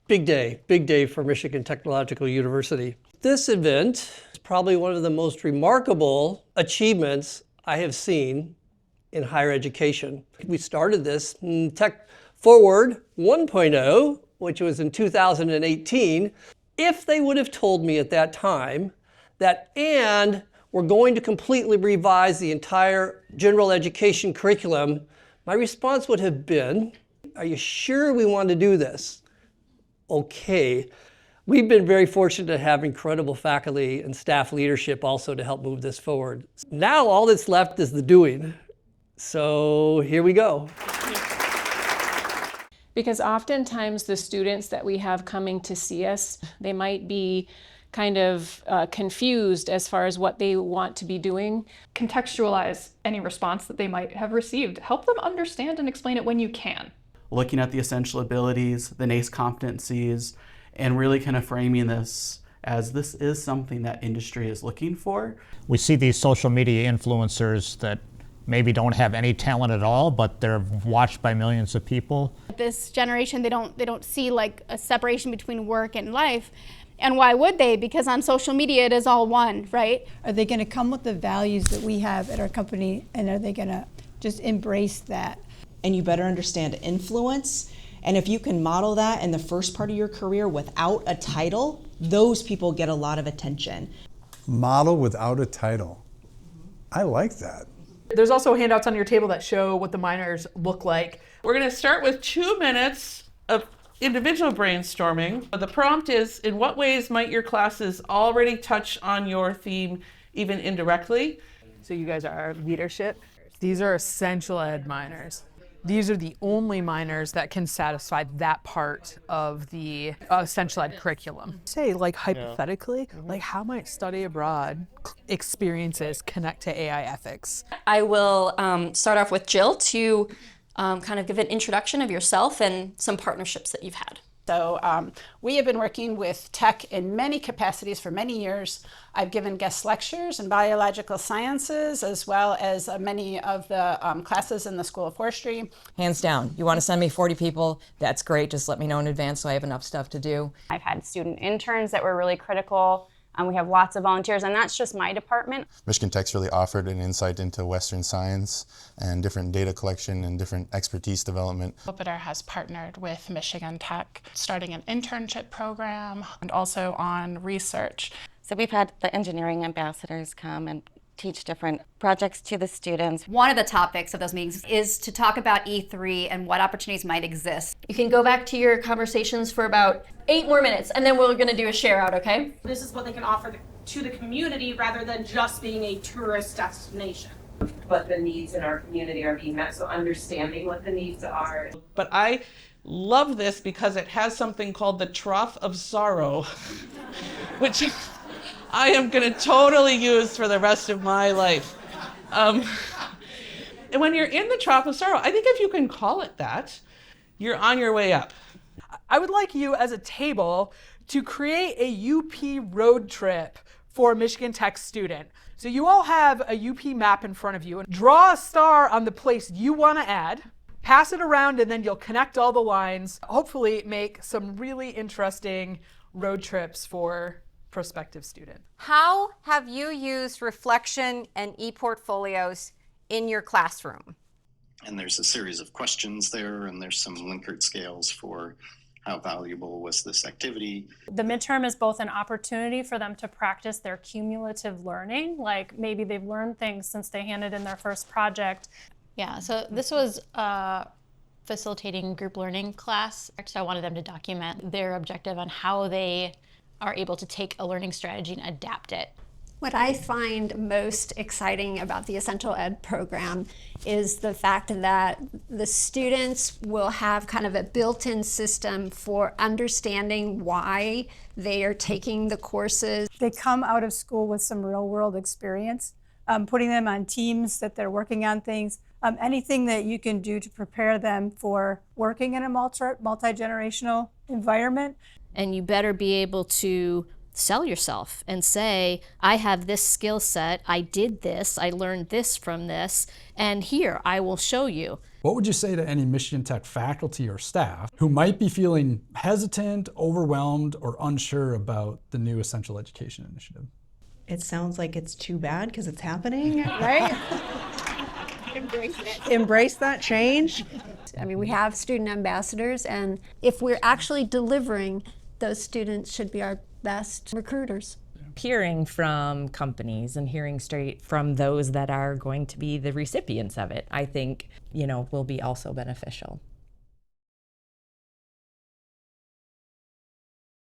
Big day for Michigan Technological University. This event is probably one of the most remarkable achievements I have seen in higher education. We started this in Tech Forward 1.0, which was in 2018. If they would have told me at that time that, and we're going to completely revise the entire general education curriculum, my response would have been, are you sure we want to do this? Okay. We've been very fortunate to have incredible faculty and staff leadership also to help move this forward. Now all that's left is the doing. So here we go. Because oftentimes the students that we have coming to see us, they might be kind of confused as far as what they want to be doing. Contextualize any response that they might have received. Help them understand and explain it when you can. Looking at the essential abilities, the NACE competencies, and really kind of framing this as this is something that industry is looking for. We see these social media influencers that maybe don't have any talent at all, but they're watched by millions of people. This generation, they don't see like a separation between work and life. And why would they? Because on social media, it is all one, right? Are they going to come with the values that we have at our company, and are they going to just embrace that? And you better understand influence. And if you can model that in the first part of your career without a title, those people get a lot of attention. Model without a title. I like that. There's also handouts on your table that show what the minors look like. We're going to start with 2 minutes of individual brainstorming. The prompt is, in what ways might your classes already touch on your theme, even indirectly? So you guys are leadership. These are essential ed minors. These are the only minors that can satisfy that part of the essential ed curriculum. Say, like hypothetically, like how might study abroad experiences connect to AI ethics? I will start off with Jill to kind of give an introduction of yourself and some partnerships that you've had. So we have been working with tech in many capacities for many years. I've given guest lectures in biological sciences, as well as many of the classes in the School of Forestry. Hands down, you want to send me 40 people, that's great, just let me know in advance so I have enough stuff to do. I've had student interns that were really critical. We have lots of volunteers, and that's just my department. Michigan Tech's really offered an insight into Western science and different data collection and different expertise development. Jupiter has partnered with Michigan Tech, starting an internship program and also on research. So we've had the engineering ambassadors come and teach different projects to the students. One of the topics of those meetings is to talk about E3 and what opportunities might exist. You can go back to your conversations for about 8 more minutes, and then we're going to do a share out, okay? This is what they can offer to the community rather than just being a tourist destination. But the needs in our community are being met, so understanding what the needs are. But I love this because it has something called the trough of sorrow, which I am going to totally use for the rest of my life. And when you're in the trough of sorrow, I think if you can call it that, you're on your way up. I would like you as a table to create a UP road trip for a Michigan Tech student. So you all have a UP map in front of you, and draw a star on the place you want to add, pass it around, and then you'll connect all the lines. Hopefully make some really interesting road trips for prospective student. How have you used reflection and e-portfolios in your classroom? And there's a series of questions there, and there's some Likert scales for how valuable was this activity. The midterm is both an opportunity for them to practice their cumulative learning, like maybe they've learned things since they handed in their first project. Yeah, so this was facilitating group learning class. So I wanted them to document their objective on how they are able to take a learning strategy and adapt it. What I find most exciting about the Essential Ed program is the fact that the students will have kind of a built-in system for understanding why they are taking the courses. They come out of school with some real-world experience, putting them on teams that they're working on things, anything that you can do to prepare them for working in a multi-generational environment. And you better be able to sell yourself and say, I have this skill set, I did this, I learned this from this, and here, I will show you. What would you say to any Michigan Tech faculty or staff who might be feeling hesitant, overwhelmed, or unsure about the new Essential Education Initiative? It sounds like it's too bad because it's happening, right? Embrace it. Embrace that change. I mean, we have student ambassadors, and if we're actually delivering, those students should be our best recruiters. Hearing from companies and hearing straight from those that are going to be the recipients of it, I think, will be also beneficial.